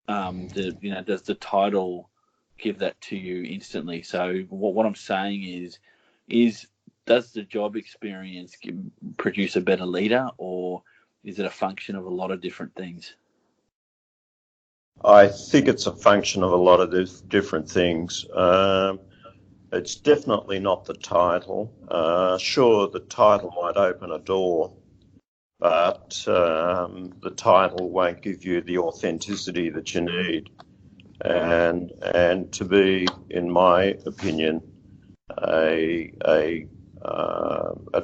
does the title give that to you instantly? So what I'm saying is does the job experience produce a better leader, or is it a function of a lot of different things? I think it's a function of a lot of different things. It's definitely not the title. Sure, the title might open a door, but the title won't give you the authenticity that you need. And to be, in my opinion, a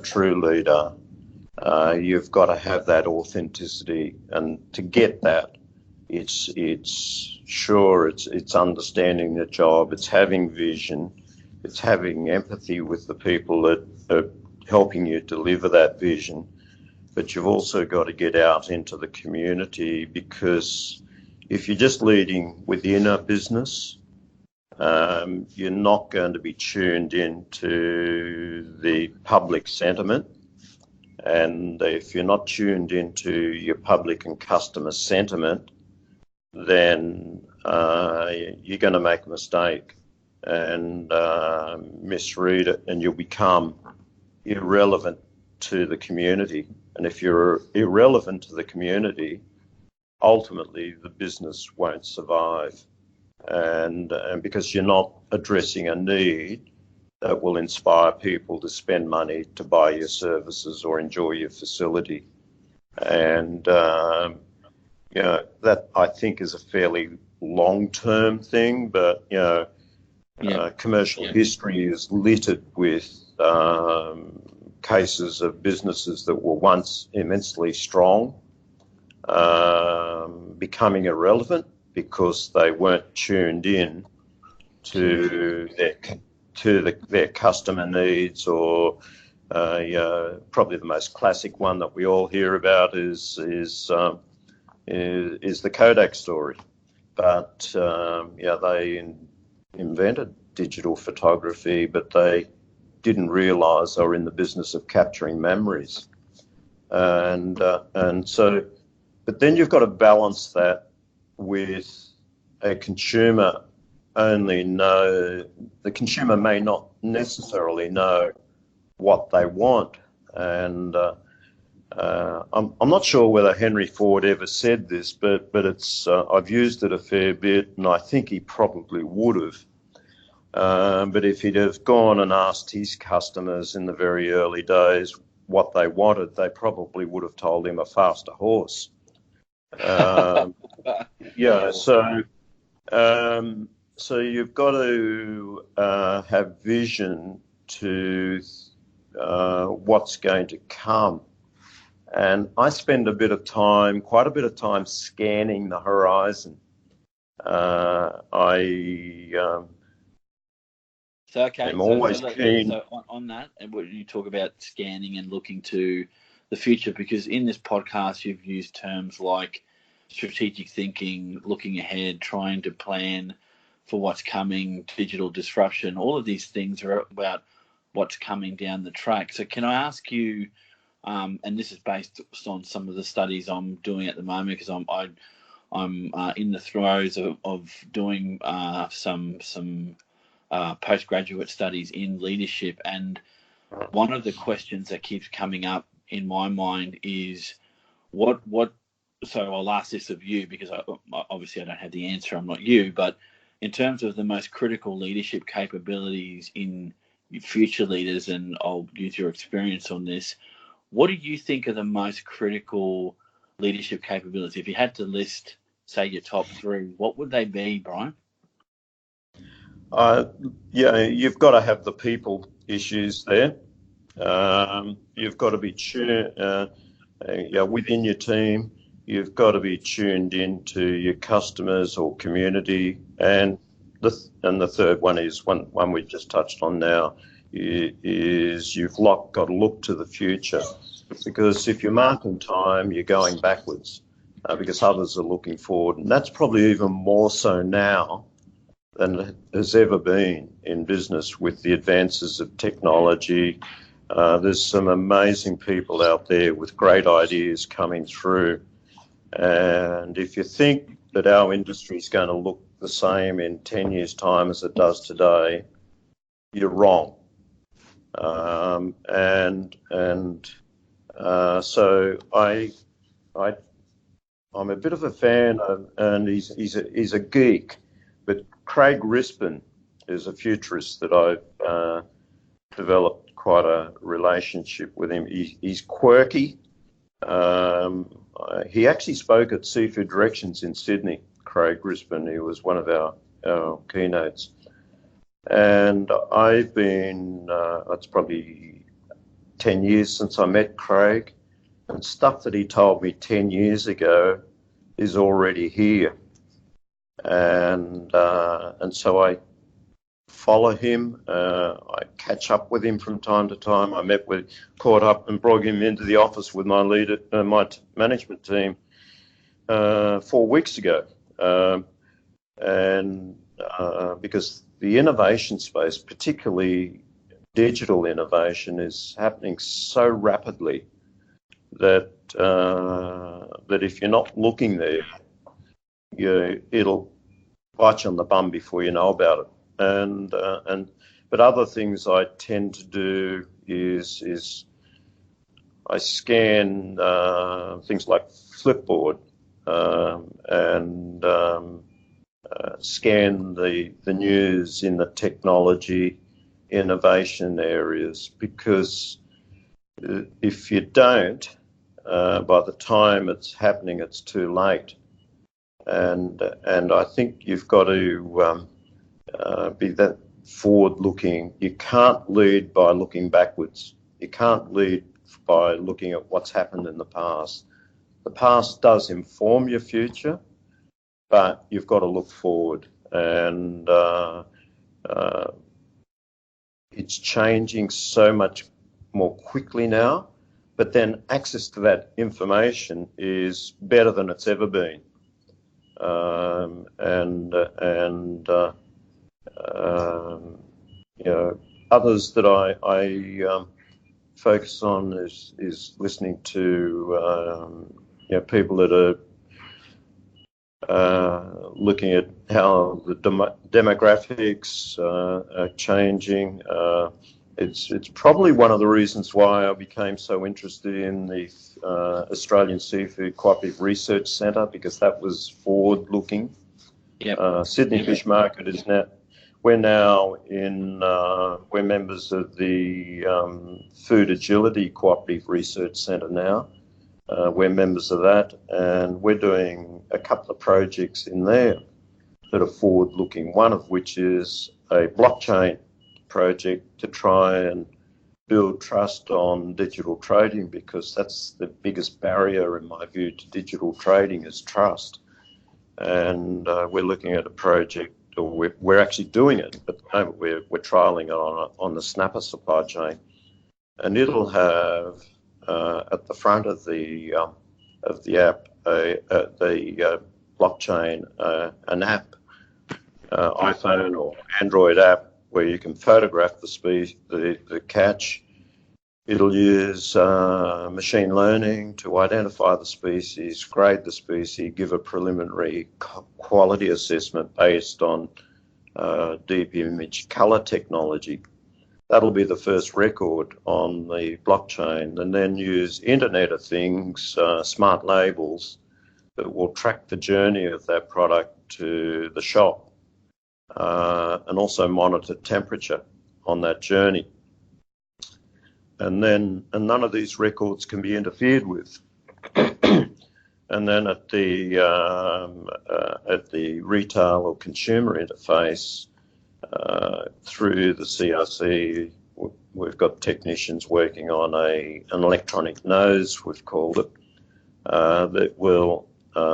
true leader, you've got to have that authenticity, and to get that, it's understanding the job, it's having vision, it's having empathy with the people that are helping you deliver that vision. But you've also got to get out into the community, because if you're just leading within a business, you're not going to be tuned into the public sentiment. And if you're not tuned into your public and customer sentiment, then you're going to make a mistake and misread it, and you'll become irrelevant to the community. And if you're irrelevant to the community, ultimately the business won't survive. And because you're not addressing a need that will inspire people to spend money to buy your services or enjoy your facility. And that I think is a fairly long-term thing, but commercial history is littered with cases of businesses that were once immensely strong becoming irrelevant because they weren't tuned in to their customer needs, or probably the most classic one that we all hear about is the Kodak story. But they invented digital photography, but they didn't realise they were in the business of capturing memories, and so. But then you've got to balance that with a consumer the consumer may not necessarily know what they want. And I'm not sure whether Henry Ford ever said this, but it's I've used it a fair bit, and I think he probably would have. But if he'd have gone and asked his customers in the very early days what they wanted, they probably would have told him a faster horse. So you've got to have vision to what's going to come. And I spend quite a bit of time scanning the horizon. I'm always keen. So on that, and when you talk about scanning and looking to the future, because in this podcast you've used terms like strategic thinking, looking ahead, trying to plan for what's coming, digital disruption. All of these things are about what's coming down the track. So can I ask you, and this is based on some of the studies I'm doing at the moment, because I'm in the throes of doing some postgraduate studies in leadership, and one of the questions that keeps coming up in my mind is what. So I'll ask this of you, because obviously I don't have the answer. I'm not you, but in terms of the most critical leadership capabilities in future leaders, and I'll use your experience on this, what do you think are the most critical leadership capabilities? If you had to list, say, your top three, what would they be, Brian? You've got to have the people issues there. You've got to be within your team. You've got to be tuned into your customers or community, and the third one is one we just touched on now. Is you've got to look to the future, because if you're marking time, you're going backwards, because others are looking forward, and that's probably even more so now than has ever been in business with the advances of technology. There's some amazing people out there with great ideas coming through. And if you think that our industry is going to look the same in 10 years' time as it does today, you're wrong. So I'm a bit of a fan of, and he's a geek, but Craig Rispin is a futurist that I've developed quite a relationship with him. He's quirky. He actually spoke at Seafood Directions in Sydney, Craig Rispin. He was one of our keynotes. And I've been, it's probably 10 years since I met Craig, and stuff that he told me 10 years ago is already here. And so I follow him. I catch up with him from time to time. Caught up and brought him into the office with my management team 4 weeks ago. Because the innovation space, particularly digital innovation, is happening so rapidly that if you're not looking there, it'll bite you on the bum before you know about it. But other things I tend to do is I scan things like Flipboard and scan the news in the technology innovation areas, because if you don't, by the time it's happening, it's too late. And I think you've got to be that forward-looking. You can't lead by looking backwards. You can't lead by looking at what's happened in the past. The past does inform your future, but you've got to look forward. And it's changing so much more quickly now, but then access to that information is better than it's ever been. Others that I focus on is listening to people that are looking at how the demographics are changing. It's probably one of the reasons why I became so interested in the Australian Seafood Cooperative Research Centre, because that was forward-looking. Yep. Sydney Fish Market is now. We're members of the Food Agility Cooperative Research Centre now. We're members of that, and we're doing a couple of projects in there that are forward-looking, one of which is a blockchain project to try and build trust on digital trading, because that's the biggest barrier, in my view, to digital trading is trust. And we're looking at a project, or we're actually doing it, but at the moment we're trialling it on the Snapper supply chain, and it'll have at the front of the app, the blockchain, an app, iPhone or Android app, where you can photograph the catch. It'll use machine learning to identify the species, grade the species, give a preliminary quality assessment based on deep image color technology. That'll be the first record on the blockchain, and then use Internet of Things, smart labels that will track the journey of that product to the shop, and also monitor temperature on that journey. And none of these records can be interfered with. And then at the retail or consumer interface, through the CRC, we've got technicians working on an electronic nose, we've called it, that will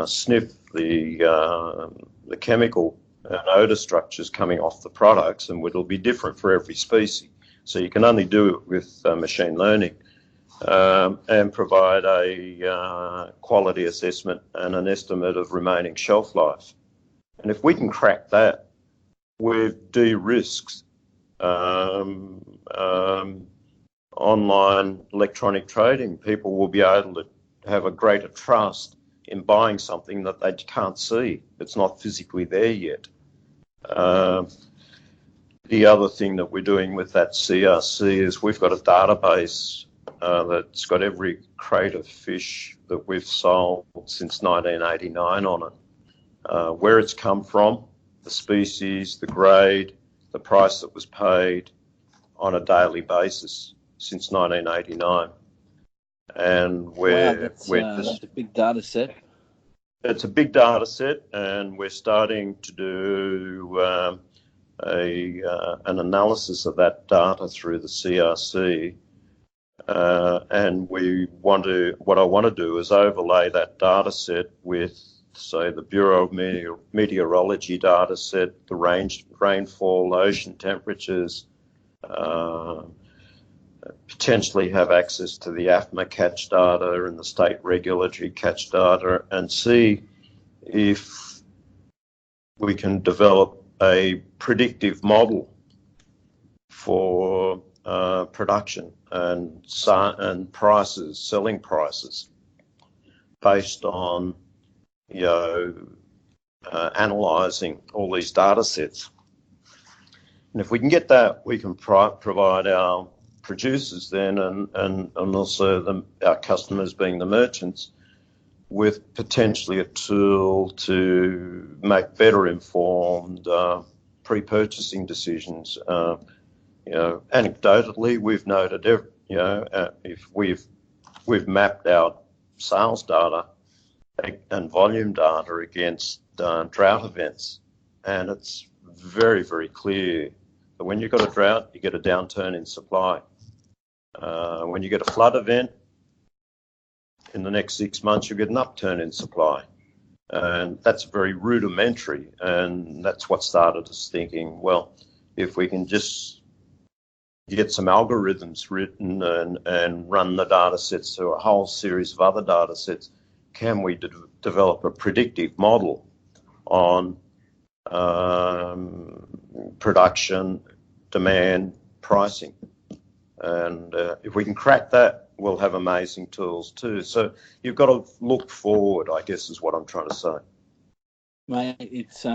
sniff the chemical and odour structures coming off the products, and it'll be different for every species. So you can only do it with machine learning, and provide a quality assessment and an estimate of remaining shelf life. And if we can crack that, we've de-risked online electronic trading. People will be able to have a greater trust in buying something that they can't see. It's not physically there yet. The other thing that we're doing with that CRC is we've got a database that's got every crate of fish that we've sold since 1989 on it, where it's come from, the species, the grade, the price that was paid on a daily basis since 1989. And that's a big data set. It's a big data set, and we're starting to do an analysis of that data through the CRC. And what I want to do is overlay that data set with, say, the Bureau of Meteorology data set, the rainfall, ocean temperatures, potentially have access to the AFMA catch data and the state regulatory catch data, and see if we can develop a predictive model for production and prices, selling prices, based on analysing all these data sets. And if we can get that, we can provide our producers then, and also our customers, being the merchants, with potentially a tool to make better informed pre-purchasing decisions. Anecdotally, we've noted, if we've mapped out sales data and volume data against drought events, and it's very, very clear that when you've got a drought, you get a downturn in supply. When you get a flood event, in the next 6 months, you get an upturn in supply. And that's very rudimentary, and that's what started us thinking, well, if we can just get some algorithms written and run the data sets through a whole series of other data sets, can we develop a predictive model on production, demand, pricing? And if we can crack that, we'll have amazing tools too. So you've got to look forward, I guess, is what I'm trying to say. Mate, it's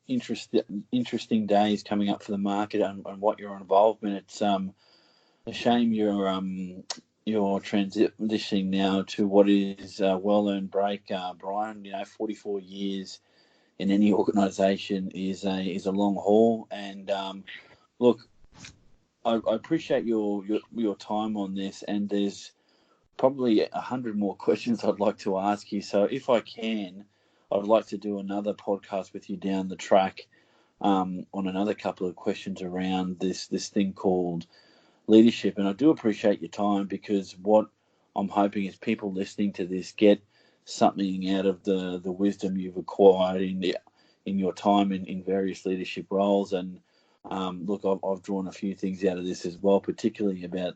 interesting days coming up for the market and what your involvement. It's a shame you're transitioning now to what is a well-earned break, Brian. 44 years in any organisation is a long haul, and look, I appreciate your time on this, and there's probably 100 more questions I'd like to ask you. So if I can, I'd like to do another podcast with you down the track on another couple of questions around this thing called leadership. And I do appreciate your time, because what I'm hoping is people listening to this get something out of the wisdom you've acquired in your time in various leadership roles. And look, I've drawn a few things out of this as well, particularly about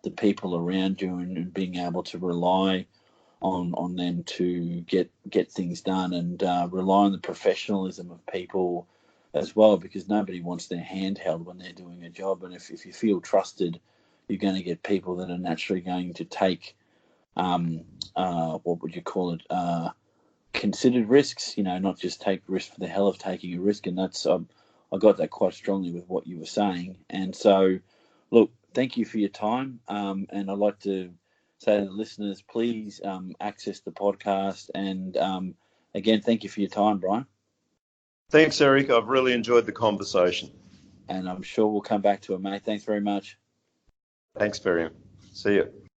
the people around you and being able to rely on them to get things done, and rely on the professionalism of people as well, because nobody wants their hand held when they're doing a job. And if you feel trusted, you're going to get people that are naturally going to take, what would you call it, considered risks, not just take risks for the hell of taking a risk. And that's, I got that quite strongly with what you were saying. And so, look, thank you for your time. And I'd like to say to the listeners, please access the podcast. And again, thank you for your time, Brian. Thanks, Eric. I've really enjoyed the conversation. And I'm sure we'll come back to it, mate. Thanks very much. Thanks, Miriam. See you.